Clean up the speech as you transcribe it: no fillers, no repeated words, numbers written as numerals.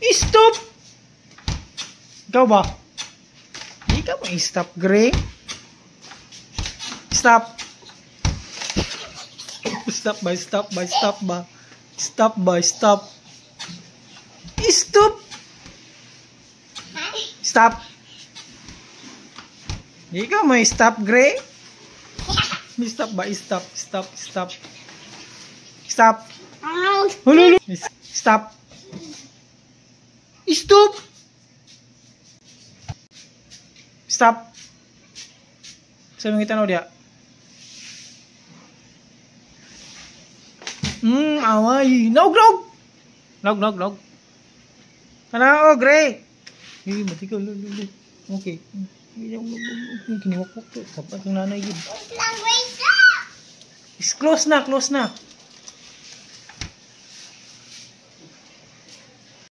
Stop! Ikaw ba? Hindi ka mo stop, Gray. Stop. Stop ba? Stop ba? Stop ba? Stop ba? Stop. Stop! Stop! Hindi ka mo stop, Gray. Stop ba? Stop. Stop. Stop. Stop. Hululu. Stop. Stop. Stop. Sabi ng itanaw dia. Away. Nog. Nog. Kana o, Gray. Mati ka. Okay. Kiniwak ko. Sapat yung nanay yun. Close na.